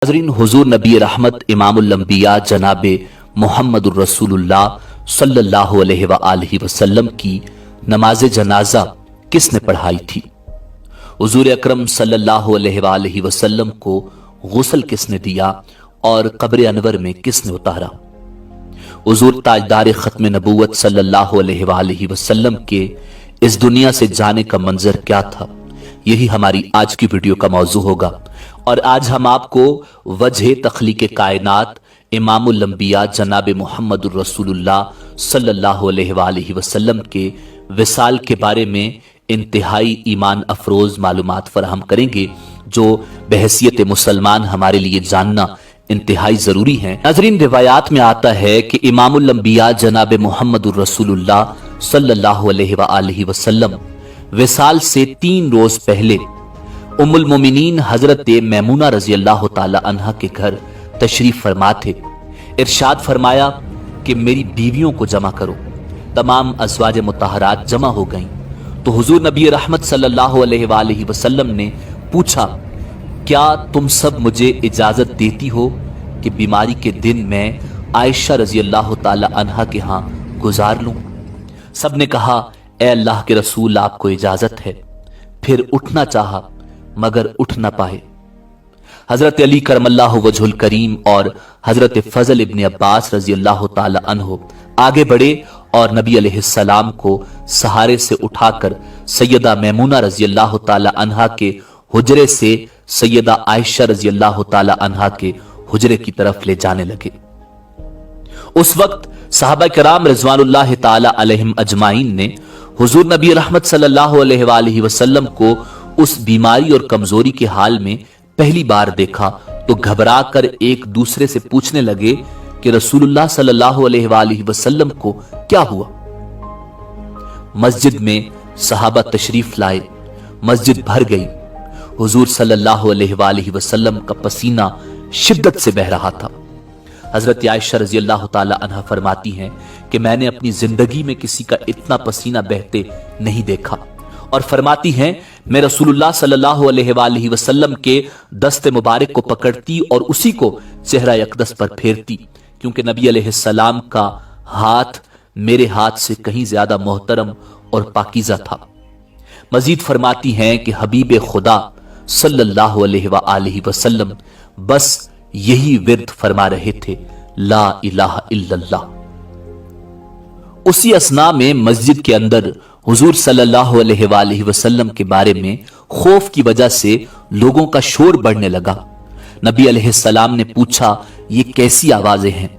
नाज़रीन, हुजूर नबी रहमत इमामुल अंबिया जनाब मुहम्मदुर रसूलुल्लाह सल्लल्लाहु अलैहि वसल्लम की नमाज जनाजा किसने पढ़ाई थी? हुजूर अकरम सल्लल्लाहु अलैहि वसल्लम को गुस्ल किसने दिया और कब्र अनवर में किसने उतारा? हुजूर ताजदार खत्म नबूवत सल्लल्लाहु अलैहि वसल्लम के इस दुनिया से जाने का मंजर क्या था? यही हमारी आज की वीडियो का मौजू होगा। और आज हम आपको वजह तख्लीक कायनात इमामुल अंबिया जनाब मुहम्मदुर रसूलुल्लाह सल्लल्लाहु अलैहि वसल्लम के विसाल के बारे में इंतहाई ईमान अफरोज मालूमात फराहम करेंगे, जो बहैसियत मुसलमान हमारे लिए जानना इंतहाई जरूरी है। नाज़रीन, रिवायात में आता है कि इमामुल अंबिया जनाब मुहम्मदुर रसूलुल्लाह सल्लल्लाहु अलैहि वसल्लम विसाल से 3 रोज पहले उम्मुल मोमिनीन हजरत मैमूना रजी अल्लाह ताला अन्हा के घर तशरीफ फरमा थे। इरशाद फरमाया कि मेरी बीवियों को जमा करो। तमाम अज़वाज मुतहरात जमा हो गईं तो हुजूर नबी रहमत सल्लल्लाहु अलैहि वसल्लम ने पूछा, क्या तुम सब मुझे इजाजत देती हो कि बीमारी के दिन मैं आयशा रजी अल्लाह ताला अन्हा के यहाँ गुजार लूं? सब ने कहा, ए अल्लाह के रसूल, आपको इजाजत है। फिर उठना चाहा मगर उठ ना पाए। हजरत अली करमल्लाहु वजहुल करीम और हजरत फजल इब्न अब्बास रजी अल्लाह ताला अन्हो आगे बढ़े और नबी अलैहिस्सलाम को सहारे से उठाकर सैयदा मैमूना रजी अल्लाह ताला अन्हा के हुजरे से सैयदा आयशा रजी अल्लाह ताला अन्हा के हुजरे की तरफ ले जाने लगे। उस वक्त सहाबा किराम रिज़वानुल्लाह ताला अलैहिम अजमाइन ने हुजूर नबी रहमत सल्लल्लाहु अलैहि वसल्लम को उस बीमारी और कमजोरी के हाल में पहली बार देखा तो घबरा कर एक दूसरे से पूछने लगे कि रसूलुल्लाह सल्लल्लाहु अलैहि वसल्लम को क्या हुआ? मस्जिद में सहाबा तशरीफ लाए, मस्जिद भर गई। हुजूर सल्लल्लाहु अलैहि वसल्लम का पसीना शिद्दत से बह रहा था। हजरत आयशा रजी अल्लाह ताला अन्हा फरमाती हैं कि मैंने अपनी जिंदगी में किसी का इतना पसीना बहते नहीं देखा, और फरमाती हैं मैं रसूलुल्लाह सल्लल्लाहु अलैहि वसल्लम के दस्ते मुबारक को पकड़ती और उसी को चेहरा अक़दस पर फेरती, क्योंकि नबी अलैहिस्सलाम का हाथ मेरे हाथ से कहीं ज्यादा मोहतरम और पाकीज़ा था। मजीद फरमाती हैं कि हबीब खुदा सल्लल्लाहु अलैहि वसल्लम बस यही विर्द फरमा रहे थे, ला इलाहा इल्लल्लाह। उसी असना में मस्जिद के अंदर हुजूर सल्लल्लाहु अलैहि वसल्लम के बारे में खौफ की वजह से लोगों का शोर बढ़ने लगा। नबी अलैहिस्सलाम ने पूछा, ये कैसी आवाजें हैं?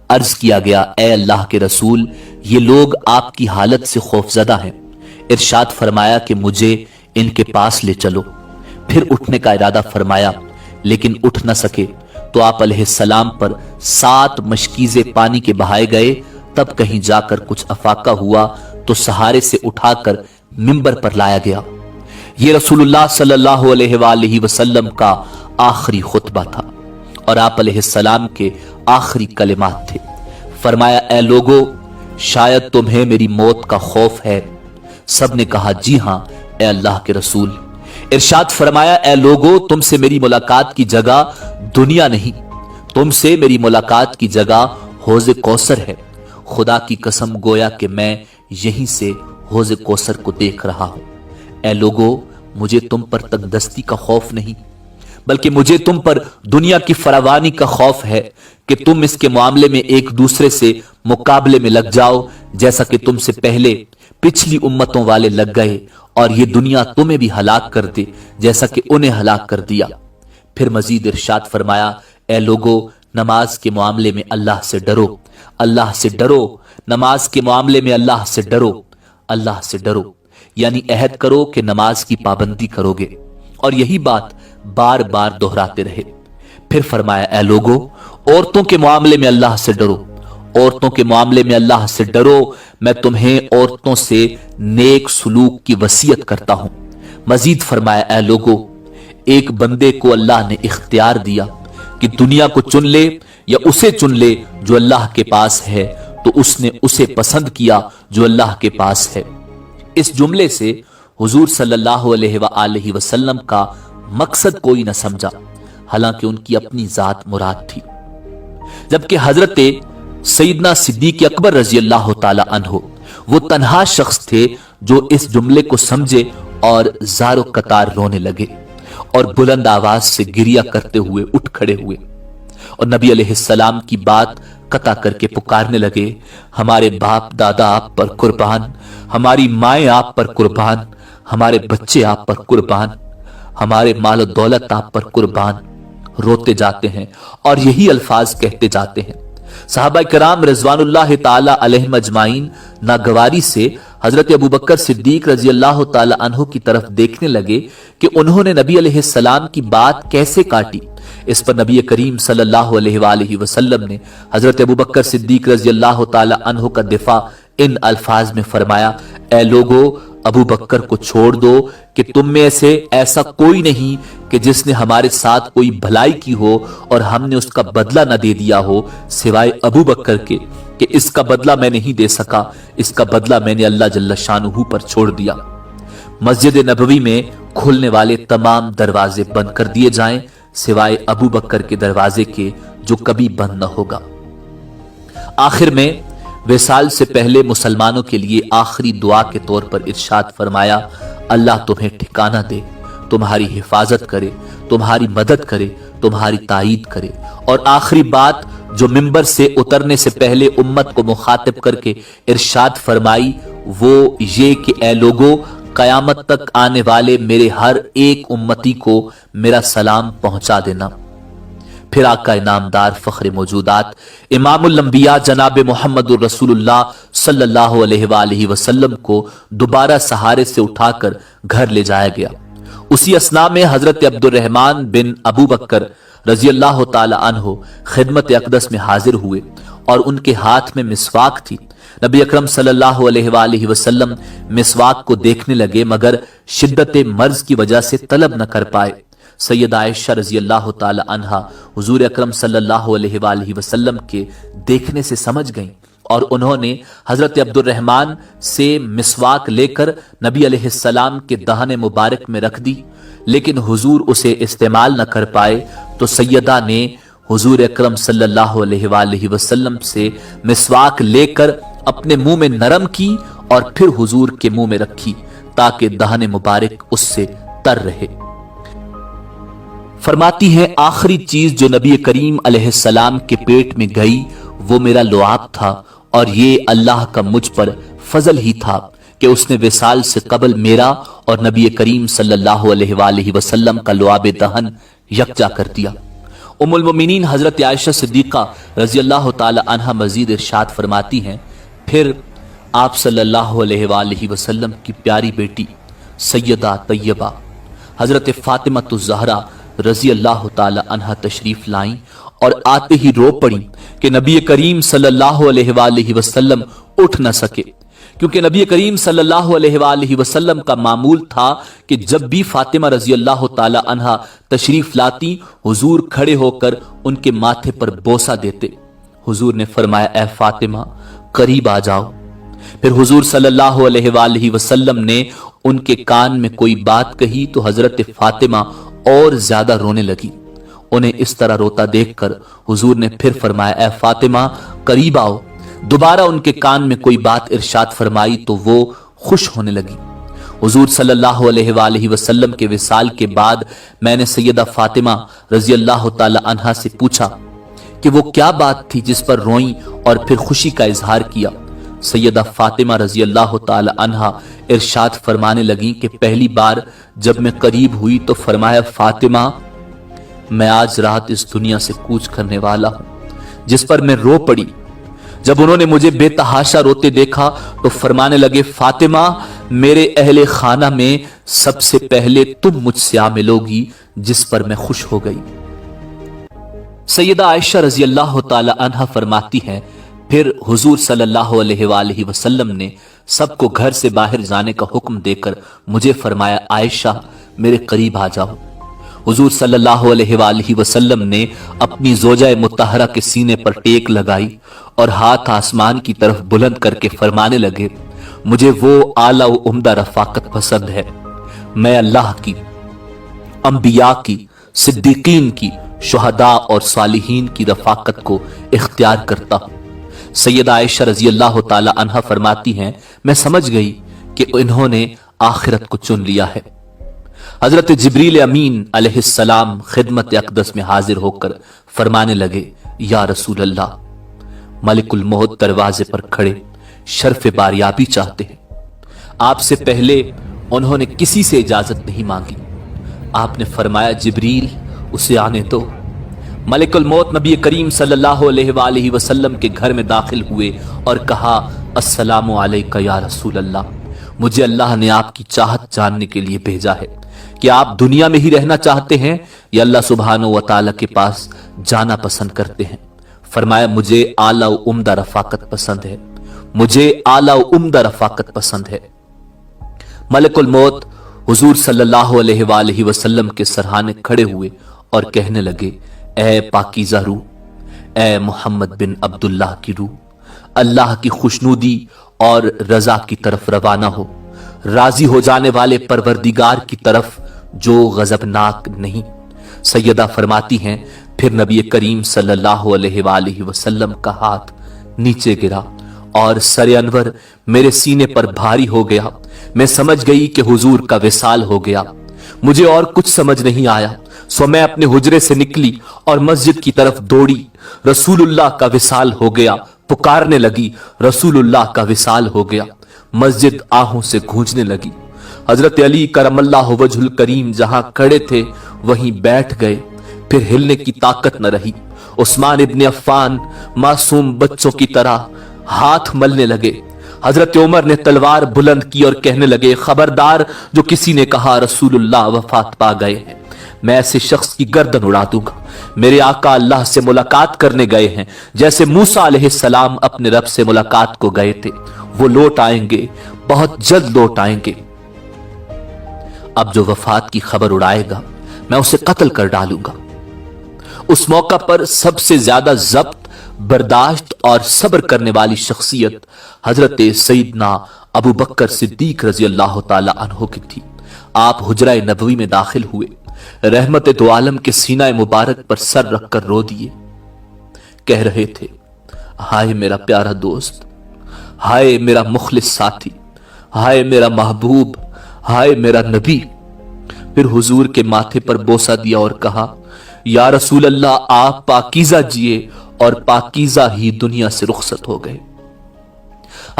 अर्ज किया गया, ए अल्लाह के रसूल, ये लोग आपकी हालत से खौफजदा हैं। इरशाद फरमाया कि मुझे इनके पास ले चलो। फिर उठने का इरादा फरमाया, लेकिन उठ न सके तो आप अलैहिस्सलाम पर 7 मशकीज़े पानी के बहाए गए। तब कहीं जाकर कुछ अफाका हुआ तो सहारे से उठाकर मिंबर पर लाया गया। यह रसूलुल्लाह सल्लल्लाहु अलैहि वसल्लम का आखिरी खुतबा था और आप अलैहिस्सलाम के आखिरी कलिमात थे। फरमाया, ए लोगो, शायद तुम्हें मेरी मौत का खौफ है। सब ने कहा, जी हां ए अल्लाह के रसूल। इरशाद फरमाया, ए लोगो, तुमसे मेरी मुलाकात की जगह दुनिया नहीं, तुमसे मेरी मुलाकात की जगह हौज़ कौसर है। खुदा की कसम, गोया कि मैं यहीं से हौज़ कौसर को देख रहा हूं। ए लोगो, मुझे तुम पर तंगदस्ती का खौफ नहीं, बल्कि मुझे तुम पर दुनिया की फरावानी का खौफ है कि तुम इसके मामले में एक दूसरे से मुकाबले में लग जाओ, जैसा कि तुमसे पहले पिछली उम्मतों वाले लग गए, और ये दुनिया तुम्हें भी हलाक कर दे जैसा कि उन्हें हलाक कर दिया। फिर मजीद इरशाद फरमाया, ए लोगो, नमाज के मामले में अल्लाह से डरो, अल्लाह से डरो, नमाज के मामले में अल्लाह से डरो, अल्लाह से डरो। यानी अहद करो कि नमाज की पाबंदी करोगे, और यही बात बार बार दोहराते रहे। फिर फरमाया, ए लोगो, औरतों के मामले में अल्लाह से डरो, औरतों के मामले में अल्लाह से डरो। मैं तुम्हें औरतों से नेक सुलूक की वसीयत करता हूं। मजीद फरमाया, ए लोगो, एक बंदे को अल्लाह ने इख्तियार दिया कि दुनिया को चुन ले या उसे चुन ले जो अल्लाह के पास है, तो उसने उसे पसंद किया जो अल्लाह के पास है। इस जुमले से हुजूर सल्लल्लाहु अलैहि वसल्लम का मकसद कोई न समझा। हालांकि उनकी अपनी जात मुराद थी। जबकि हजरत सईदना सिद्दीक अकबर रजी अल्लाह ताला अन्हो वो तन्हा शख्स थे जो इस जुमले को समझे और जारो कतार रोने लगे और बुलंद आवाज से गिरिया करते हुए उठ खड़े हुए और नबी अलैहिस्सलाम की बात कता करके पुकारने लगे, हमारे बाप दादा आप पर कुर्बान, हमारी माएं आप पर कुर्बान, हमारे बच्चे आप पर कुर्बान, हमारे माल दौलत आप पर कुर्बान। रोते जाते हैं और यही अल्फाज कहते जाते हैं। सहाबा किराम रिजवानुल्लाह ताला अलैहिम अजमाइन नागवारी से हजरत अबू बकर सिद्दीक रजी अल्लाह ताला अन्हु की तरफ देखने लगे कि उन्होंने नबी अलैहिस्सलाम की बात कैसे काटी। इस पर नबी करीम सल्लल्लाहु अलैहि वसल्लम ने हजरत अबू बकर सिद्दीक रजी अल्लाह ताला अन्हु का दिफा इन अल्फाज में फरमाया, ए लोगो, अबू बकर को छोड़ दो कि तुम में से ऐसा कोई नहीं कि जिसने हमारे साथ कोई भलाई की हो और हमने उसका बदला न दे दिया हो, सिवाय अबू बकर के कि इसका बदला मैं नहीं दे सका, इसका बदला मैंने अल्लाह जल्ल शानुहु पर छोड़ दिया। मस्जिद नबवी में खुलने वाले तमाम दरवाजे बंद कर दिए जाएं सिवाय अबू बकर के दरवाजे के जो कभी बंद न होगा। आखिर में विसाल से पहले मुसलमानों के लिए आखिरी दुआ के तौर पर इरशाद फरमाया, अल्लाह तुम्हें ठिकाना दे, तुम्हारी हिफाजत करे, तुम्हारी मदद करे, तुम्हारी ताईद करे। और आखिरी बात जो मिंबर से उतरने से पहले उम्मत को मुखातिब करके इरशाद फरमाई वो ये कि ए लोगो, कयामत तक आने वाले मेरे हर एक उम्मती को मेरा सलाम पहुंचा देना। फिर आका इनामदार फख्र मौजूदात इमामुल अंबिया जनाब मोहम्मदुर रसूलुल्लाह सल्लल्लाहु अलैहि वसल्लम को दोबारा सहारे से उठाकर घर ले जाया गया। उसी असना में हजरत अब्दुर्रहमान बिन अबू बकर रजी अल्लाह ताला अन्हो खिदमत अक़दस में हाजिर हुए और उनके हाथ में मिसवाक थी। नबी अकरम सल्लल्लाहु अलैहि वसल्लम मिसवाक को देखने लगे मगर शिद्दत मर्ज की वजह से तलब न कर पाए। सैयदा आयशा रजी अल्लाह ताला अन्हा हुजूर अकरम सल्लल्लाहु अलैहि वसल्लम के देखने से समझ गईं और उन्होंने हजरत अब्दुर्रहमान से मिसवाक लेकर नबी अलैहिस्सलाम के दहने मुबारक में रख दी, लेकिन हुजूर उसे इस्तेमाल न कर पाए तो सैयदा ने हुजूर अकरम सल्लल्लाहु अलैहि वसल्लम से मिसवाक लेकर अपने मुंह में नरम की और फिर हुजूर के मुंह में रखी ताकि दहने मुबारक उससे तर रहे। फरमाती है, आखिरी चीज जो नबी करीम अलैहिस्सलाम के पेट में गई वो मेरा लुआब था और ये अल्लाह का मुझ पर फजल ही था कि उसने विसाल से कबल मेरा और नबी करीम सल्लल्लाहु अलैहि वसल्लम का लुआब दहन यकजा कर दिया। उम्मुल मोमिनीन हजरत आयशा सिद्दीका रजी अल्लाह ताला अन्हा मजीद इरशाद फरमाती हैं, फिर आप सल्लल्लाहु अलैहि वसल्लम की प्यारी बेटी सैयदा तैयबा हजरत फातिमा ज़हरा रजी अल्लाह ताला अन्हा तशरीफ लाई और आते ही रो पड़ी कि नबी करीम सल्लल्लाहु अलैहि वसल्लम उठ न सके, क्योंकि नबी करीम सल्लल्लाहु अलैहि वसल्लम का मामूल था कि जब भी फातिमा रजी अल्लाह ताला अन्हा तशरीफ लाती हुजूर खड़े होकर उनके माथे पर बोसा देते। हुजूर ने फरमाया, ए फातिमा करीब आ जाओ। फिर हुजूर सल्लल्लाहु अलैहि वसल्लम ने उनके कान में कोई बात कही तो हजरत फातिमा और ज्यादा रोने लगी। उन्हें इस तरह रोता देखकर हुजूर ने फिर फरमाया, ए फातिमा करीब आओ। दोबारा उनके कान में कोई बात इरशाद फरमाई तो वो खुश होने लगी। हुजूर सल्लल्लाहु अलैहि वसल्लम के विसाल के बाद मैंने सैयदा फातिमा रजी अल्लाह ताला अन्हा से पूछा कि वो क्या बात थी जिस पर रोई और फिर खुशी का इजहार किया। सैयदा फातिमा रजी अल्लाह ताला अन्हा इरशाद फरमाने लगी कि पहली बार जब मैं करीब हुई तो फरमाया, फातिमा मैं आज रात इस दुनिया से कूच करने वाला हूं, जिस पर मैं रो पड़ी। जब उन्होंने मुझे बेतहाशा रोते देखा तो फरमाने लगे, फातिमा मेरे अहले खाना में सबसे पहले तुम मुझसे आ मिलोगी, जिस पर मैं खुश हो गई। सैयदा आयशा रजी अल्लाह ताला अन्हा फरमाती हैं, फिर हुजूर सल्लल्लाहु अलैहि वसल्लम ने सबको घर से बाहर जाने का हुक्म देकर मुझे फरमाया, आयशा मेरे करीब आ जाओ। हुजूर सल्लल्लाहु अलैहि वसल्लम ने अपनी ज़ोजा मुत्तहरा के सीने पर टेक लगाई और हाथ आसमान की तरफ बुलंद करके फरमाने लगे, मुझे वो आला व उम्दा रफाकत पसंद है। मैं अल्लाह की, अंबिया की, सिद्दीकीन की, शुहदा और सालिहीन की रफाकत को इख्तियार करता हूं। सैयदा आयशा रजी अल्लाह ताला अन्हा फरमाती हैं, मैं समझ गई कि इन्होंने आखिरत को चुन लिया है। हजरत जिब्रील अमीन अलैहिस्सलाम खिदमत अक़दस में हाजिर होकर फरमाने लगे, या रसूल अल्लाह, मलिकुल मौत दरवाजे पर खड़े शर्फ बारियाबी चाहते हैं। आपसे पहले उन्होंने किसी से इजाजत नहीं मांगी। आपने फरमाया, जिब्रील, उसे आने दो। मलिकुल मौत नबी करीम सल्लल्लाहु अलैहि वसल्लम के घर में दाखिल हुए और कहा, अस्सलामु अलैका या रसूल अल्लाह, मुझे अल्लाह ने आपकी चाहत जानने के लिए भेजा है कि आप दुनिया में ही रहना चाहते हैं या अल्लाह सुब्हानहू व तआला के पास जाना पसंद करते हैं। फरमाया, मुझे आला व उम्दा रफाकत पसंद है, मुझे आला व उम्दा रफाकत पसंद है। मलिकुल मौत हुजूर सल्लल्लाहु अलैहि वसल्लम के सरहाने खड़े हुए और कहने लगे, ए पाकीज़ा रूह, ए मोहम्मद बिन अब्दुल्लाह की रूह, अल्लाह की खुशनुदी और रजा की तरफ रवाना हो, राजी हो जाने वाले परवरदिगार की तरफ जो गजबनाक नहीं। सैयदा फरमाती हैं, फिर नबी करीम सल्लल्लाहु अलैहि वसल्लम का हाथ नीचे गिरा और सर अनवर मेरे सीने पर भारी हो गया। मैं समझ गई कि हुजूर का विसाल हो गया। मुझे और कुछ समझ नहीं आया, सो मैं अपने हुजरे से निकली और मस्जिद की तरफ दौड़ी। रसूलुल्लाह का विसाल हो गया, पुकारने लगी, रसूलुल्लाह का विसाल हो गया। मस्जिद आहों से गूंजने लगी। हजरत अली करमल्लाहु वजहुल करीम जहां खड़े थे वहीं बैठ गए, फिर हिलने की ताकत न रही। उस्मान इब्ने अफ्फान मासूम बच्चों की तरह हाथ मलने लगे। हजरत उमर ने तलवार बुलंद की और कहने लगे, खबरदार, जो किसी ने कहा रसूलुल्लाह वफात पा गए हैं, मैं ऐसे शख्स की गर्दन उड़ा दूंगा। मेरे आका अल्लाह से मुलाकात करने गए हैं, जैसे मूसा अलैहिस्सलाम अपने रब से मुलाकात को गए थे। वो लौट आएंगे, बहुत जल्द लौट आएंगे। अब जो वफात की खबर उड़ाएगा मैं उसे कत्ल कर डालूंगा। उस मौका पर सबसे ज्यादा जब्त, बर्दाश्त और सब्र करने वाली शख्सियत हजरत सईदना अबू बकर सिद्दीक रजी अल्लाह ताला अन्हो की थी। आप हुजरा नबवी में दाखिल हुए, रहमत दो आलम के सीना मुबारक पर सर रखकर रो दिए। कह रहे थे, हाय मेरा प्यारा दोस्त, हाय मेरा मुखलिस साथी, हाय मेरा महबूब, हाय मेरा नबी। फिर हुजूर के माथे पर बोसा दिया और कहा, या रसूल अल्लाह, आप पाकीज़ा जिए और पाकीज़ा ही दुनिया से रुखसत हो गए।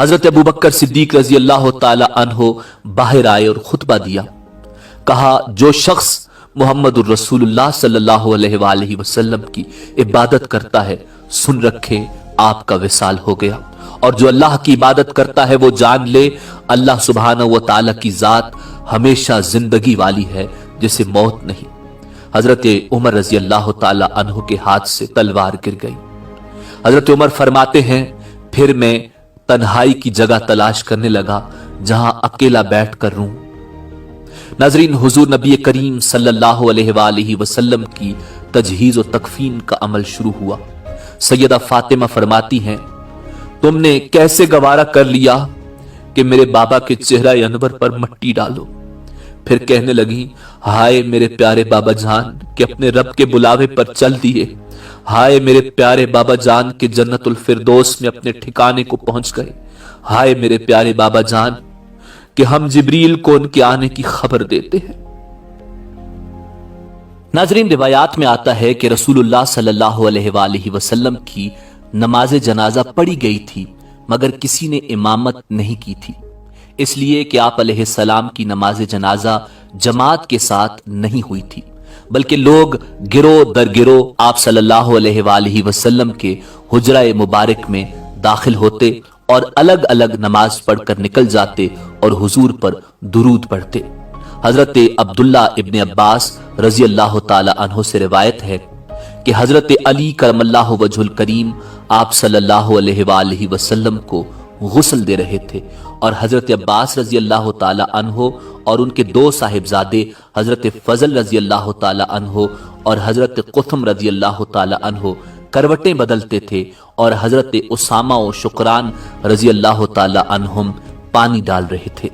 हजरत अबू बकर सिद्दीक रजी अल्लाह ताला अन्हो बाहर आए और खुतबा दिया। कहा, जो शख्स मुहम्मदुर रसूलुल्लाह सल्लल्लाहु अलैहि वसल्लम की इबादत करता है, सुन रखे आपका विसाल हो गया। और जो अल्लाह की इबादत करता है वो जान ले, अल्लाह सुब्हानहू व तआला की जात हमेशा जिंदगी वाली है, जिसे मौत नहीं। हजरत उमर रजी अल्लाह ताला अन्हु के हाथ से तलवार गिर गई। हजरत उमर फरमाते हैं, फिर मैं तन्हाई की जगह तलाश करने लगा जहां अकेला बैठ कर रूं। नाजरीन, हुजूर नबी करीम सल्लल्लाहु अलैहि वसल्लम की तजहीज और तकफीन का अमल शुरू हुआ। सैयदा फातिमा फरमाती हैं, तुमने कैसे गवारा कर लिया कि मेरे बाबा के चेहरा अनवर पर मट्टी डालो। फिर कहने लगी, हाय मेरे प्यारे बाबा जान कि अपने रब के बुलावे पर चल दिए। हाय मेरे प्यारे बाबा जान के जन्नतुल फिरदौस में अपने ठिकाने को पहुंच गए। हाय मेरे प्यारे बाबा जान कि हम जिब्रील को उनके आने की खबर देते हैं। नाजरीन, रिवायात में आता है कि रसूलुल्लाह सल्लल्लाहु अलैहि वसल्लम की नमाज जनाजा पढ़ी गई थी, मगर किसी ने इमामत नहीं की थी, इसलिए कि आप अलैहिस्सलाम की नमाज जनाजा जमात के साथ नहीं हुई थी, बल्कि लोग गिरोह दर गिरोह आप सल्लल्लाहु अलैहि वसल्लम के हुजरा मुबारक में दाखिल होते और अलग अलग नमाज पढ़कर निकल जाते और हुजूर पर दुरूद पढ़ते। हजरत अब्दुल्ला इब्ने अब्बास रजी अल्लाह ताला अन्हो से रिवायत है कि हजरत अली करमल्लाहु वजहुल करीम आप सल्लल्लाहु अलैहि वसल्लम को गुस्ल दे रहे थे और हजरत अब्बास रजी अल्लाह ताला अन्हो और उनके दो साहिबजादे हजरत फजल रजी अल्लाह ताला अन्हो और हजरत कुथम रजी अल्लाह ताला अन्हो करवटें बदलते थे और हजरत उसामा और शुक्रान रजी अल्लाह ताला अन्हुम पानी डाल रहे थे।